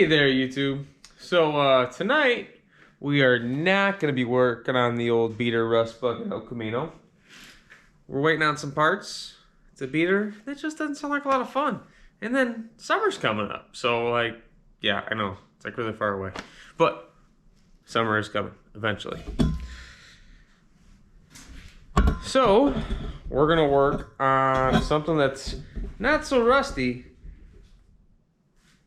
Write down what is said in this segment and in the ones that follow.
Hey there, YouTube. So tonight we are not going to be working on the old beater rust bucket El Camino. We're waiting on some parts. It's a beater that just doesn't sound like a lot of fun. And then summer's coming up, so like, yeah, I know it's like really far away, but summer is coming eventually. So we're gonna work on something that's not so rusty,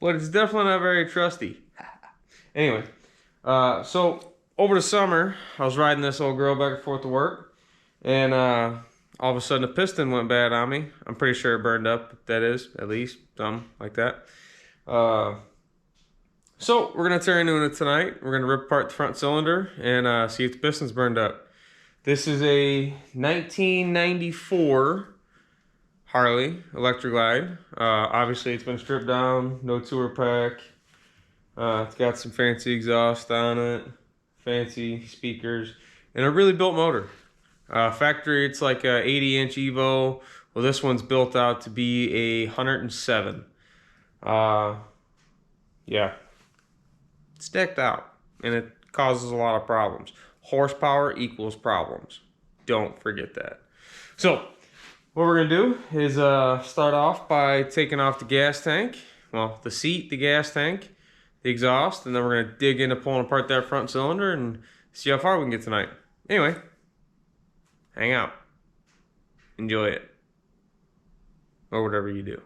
but it's definitely not very trusty. Anyway, so over the summer, I was riding this old girl back and forth to work, and all of a sudden a piston went bad on me. I'm pretty sure it burned up, that is, at least, something like that. So we're gonna tear into it tonight. We're gonna rip apart the front cylinder and see if the piston's burned up. This is a 1994 Harley Electric Glide. Obviously it's been stripped down, no tour pack. It's got some fancy exhaust on it, fancy speakers, and a really built motor. Factory, it's like a 80-inch Evo. Well, this one's built out to be a 107. Yeah, it's decked out, and it causes a lot of problems. Horsepower equals problems. Don't forget that. So what we're gonna do is start off by taking off the gas tank. Well, the seat, the gas tank, the exhaust, and then we're gonna dig into pulling apart that front cylinder and see how far we can get tonight. Anyway, hang out. Enjoy it. Or whatever you do.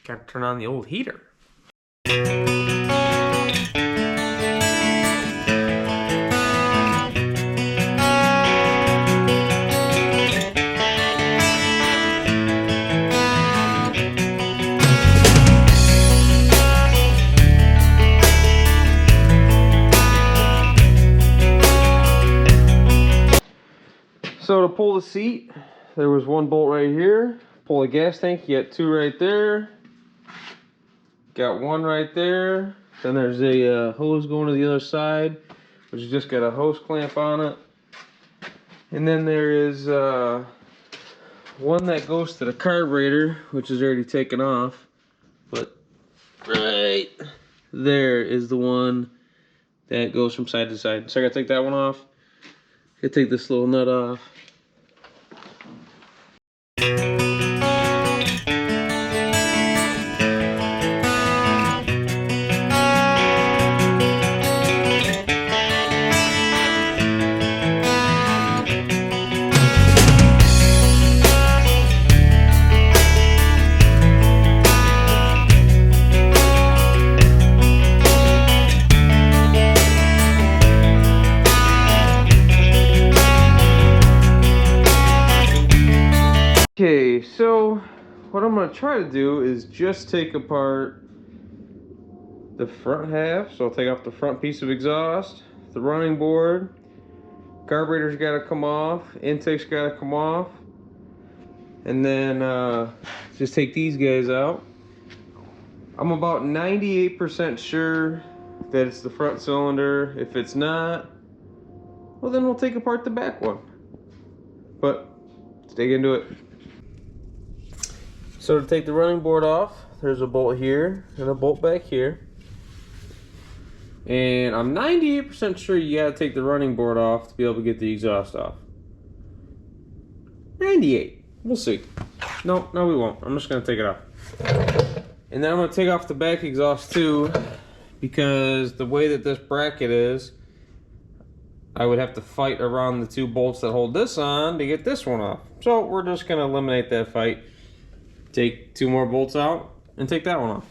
Gotta turn on the old heater. So to pull the seat, there was one bolt right here. Pull the gas tank, you got two right there. Got one right there. Then there's a hose going to the other side, which has just got a hose clamp on it. And then there is one that goes to the carburetor, which is already taken off. But right there is the one that goes from side to side. So I gotta take that one off. I gotta take this little nut off. Okay, so what I'm going to try to do is just take apart the front half. So I'll take off the front piece of exhaust, the running board, carburetor's got to come off, intake's got to come off, and then just take these guys out. I'm about 98% sure that it's the front cylinder. If it's not, well then we'll take apart the back one. But let's dig into it. So to take the running board off, there's a bolt here and a bolt back here. And I'm 98% sure you gotta take the running board off to be able to get the exhaust off. 98, we'll see. No, we won't. I'm just gonna take it off. And then I'm gonna take off the back exhaust too, because the way that this bracket is, I would have to fight around the two bolts that hold this on to get this one off. So we're just gonna eliminate that fight. Take two more bolts out and take that one off.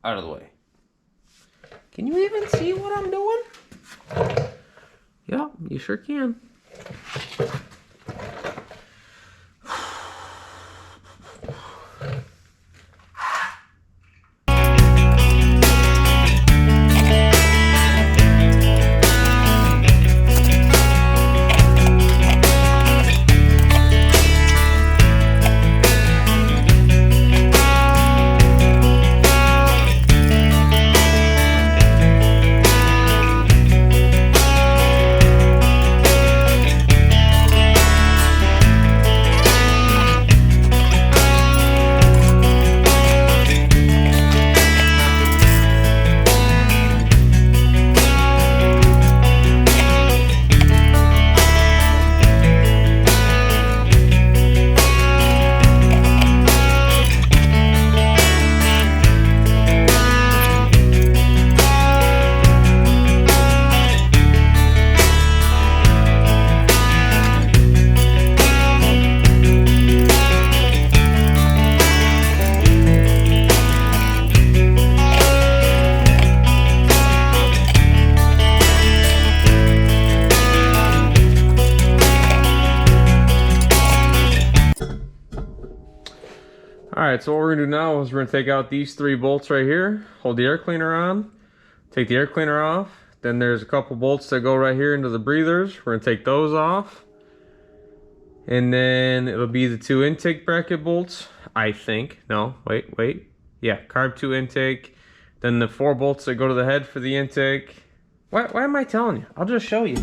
Out of the way. Can you even see what I'm doing? Yeah, you sure can. Alright, so what we're going to do now is we're going to take out these 3 bolts right here, hold the air cleaner on, take the air cleaner off, then there's a couple bolts that go right here into the breathers. We're going to take those off, and then it'll be the 2 intake bracket bolts, I think. No, wait. Yeah, carb 2 intake, then the 4 bolts that go to the head for the intake. Why am I telling you? I'll just show you.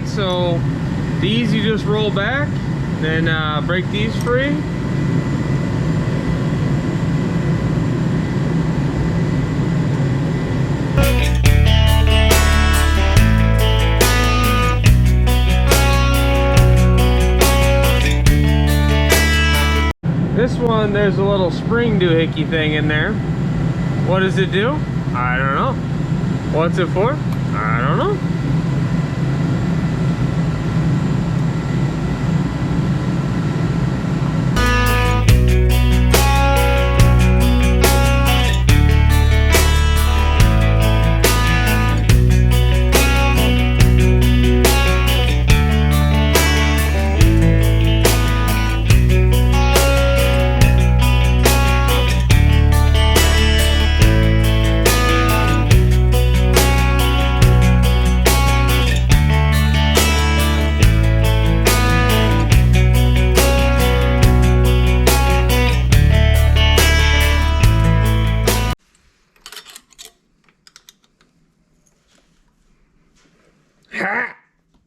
So these you just roll back, then break these free. This one, there's a little spring doohickey thing in there. What does it do? I don't know. What's it for? I don't know.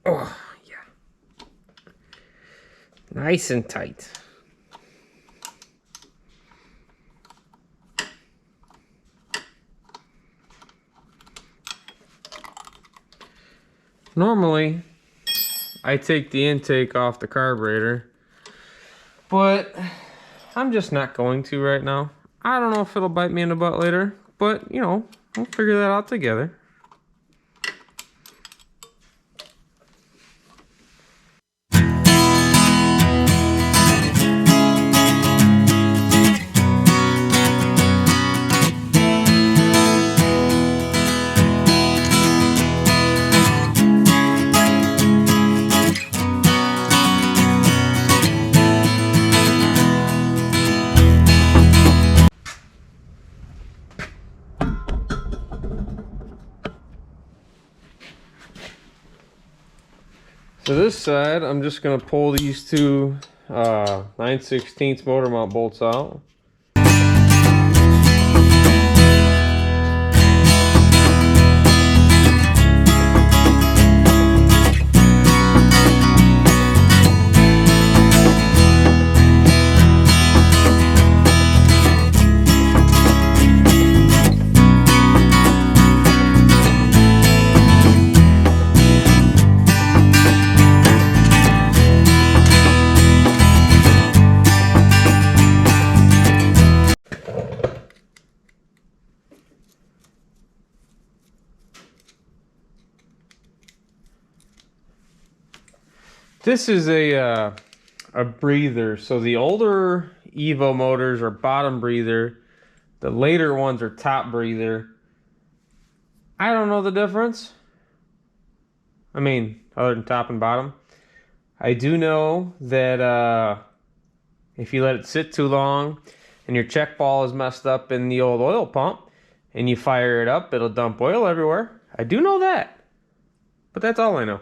Oh, yeah. Nice and tight. Normally, I take the intake off the carburetor, but I'm just not going to right now. I don't know if it'll bite me in the butt later, but, you know, we'll figure that out together. So this side, I'm just going to pull these 2 9/16 motor mount bolts out. This is a breather. So the older Evo motors are bottom breather. The later ones are top breather. I don't know the difference. I mean, other than top and bottom. I do know that if you let it sit too long and your check ball is messed up in the old oil pump and you fire it up, it'll dump oil everywhere. I do know that. But that's all I know.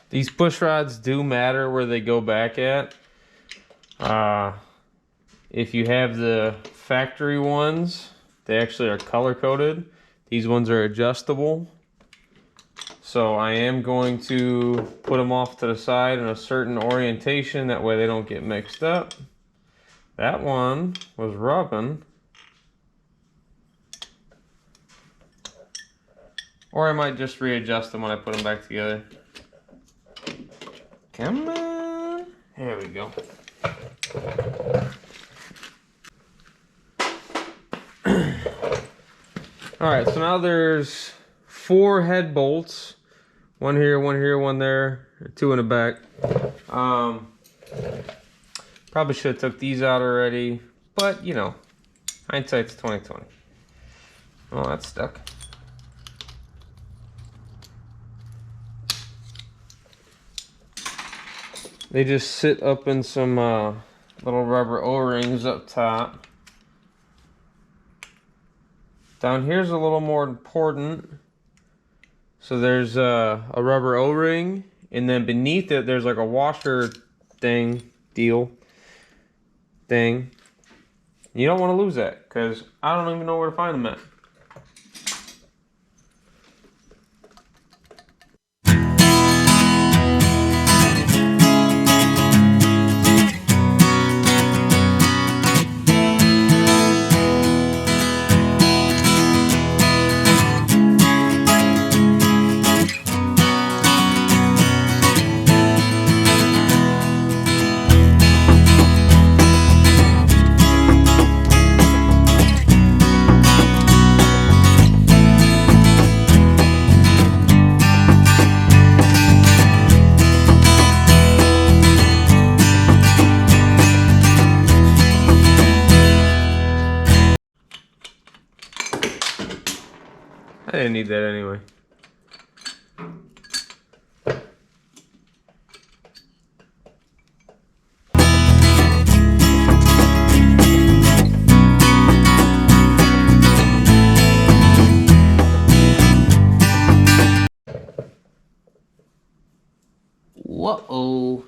These push rods do matter where they go back at. If you have the factory ones, they actually are color coded. These ones are adjustable. So I am going to put them off to the side in a certain orientation, that way they don't get mixed up. That one was rubbing. Or I might just readjust them when I put them back together. Come on. There we go. Alright, so now there's 4 head bolts. One here, one there, 2 in the back. Probably should have took these out already, but you know, hindsight's 20/20. Oh, that's stuck. They just sit up in some little rubber O-rings up top. Down here's a little more important. So there's a rubber O-ring, and then beneath it there's like a washer thing. You don't want to lose that, because I don't even know where to find them at. I didn't need that anyway. Whoa.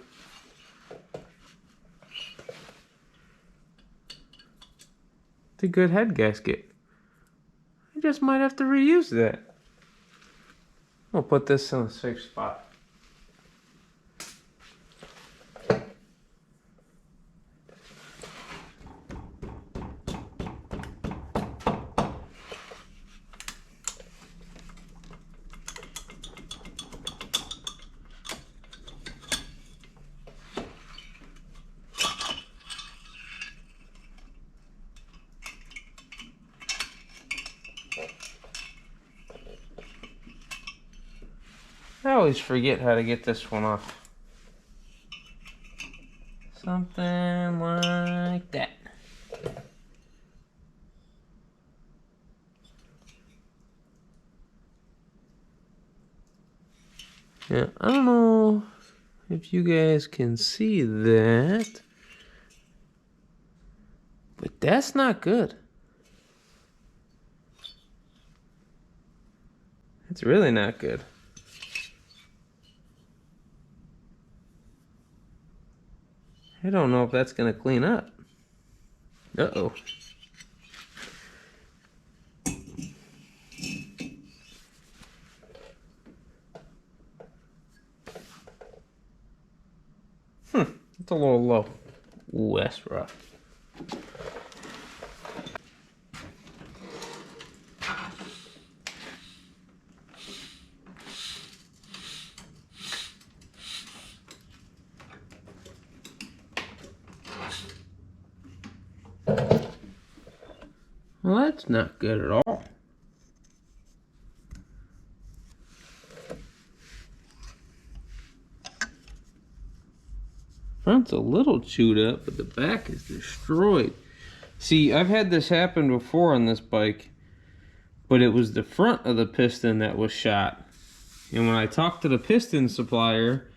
It's a good head gasket. I just might have to reuse that. I'll put this in a safe spot. I always forget how to get this one off. Something like that. Yeah, I don't know if you guys can see that, but that's not good. It's really not good. I don't know if that's gonna clean up. Uh-oh. It's a little low. Ooh, that's rough. Well, that's not good at all. Front's a little chewed up, but the back is destroyed. See, I've had this happen before on this bike, but it was the front of the piston that was shot. And when I talked to the piston supplier,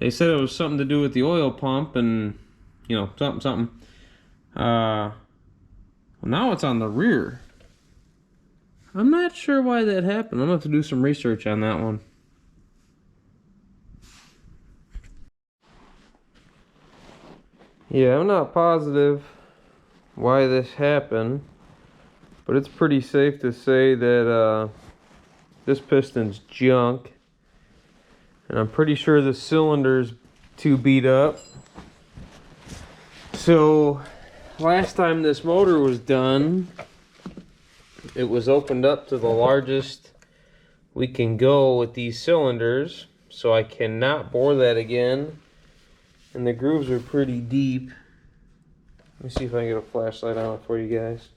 they said it was something to do with the oil pump and, you know, something. Well, now it's on the rear. I'm not sure why that happened. I'm gonna have to do some research on that one. Yeah, I'm not positive why this happened, but it's pretty safe to say that this piston's junk. And I'm pretty sure the cylinder's too beat up. So last time this motor was done, it was opened up to the largest we can go with these cylinders. So I cannot bore that again. And the grooves are pretty deep. Let me see if I can get a flashlight on it for you guys.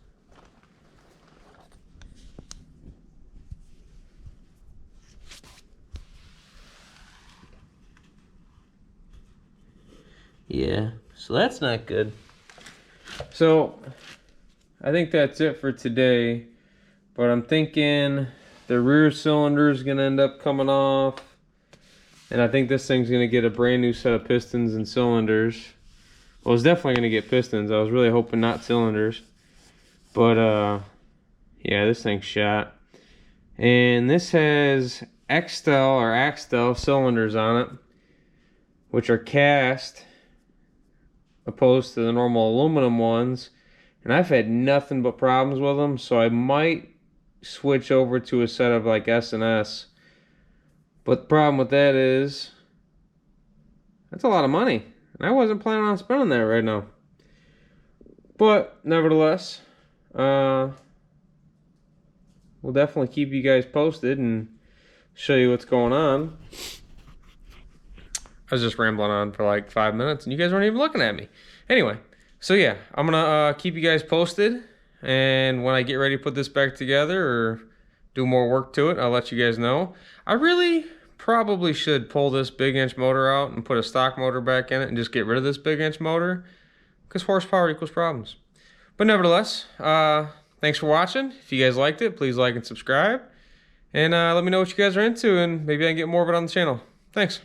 Yeah, so that's not good. So I think that's it for today. But I'm thinking the rear cylinder is gonna end up coming off. And I think this thing's gonna get a brand new set of pistons and cylinders. Well, it's definitely gonna get pistons. I was really hoping not cylinders. But yeah, this thing's shot. And this has Axtel or Axtel cylinders on it, which are cast, opposed to the normal aluminum ones. And I've had nothing but problems with them, so I might switch over to a set of like S&S. But the problem with that is that's a lot of money, and I wasn't planning on spending that right now. But nevertheless, we'll definitely keep you guys posted and show you what's going on. I was just rambling on for like 5 minutes and you guys weren't even looking at me. Anyway, so yeah, I'm gonna keep you guys posted, and when I get ready to put this back together or do more work to it, I'll let you guys know. I really probably should pull this big inch motor out and put a stock motor back in it and just get rid of this big inch motor, because horsepower equals problems. But nevertheless, thanks for watching. If you guys liked it, please like and subscribe. And let me know what you guys are into, and maybe I can get more of it on the channel. Thanks.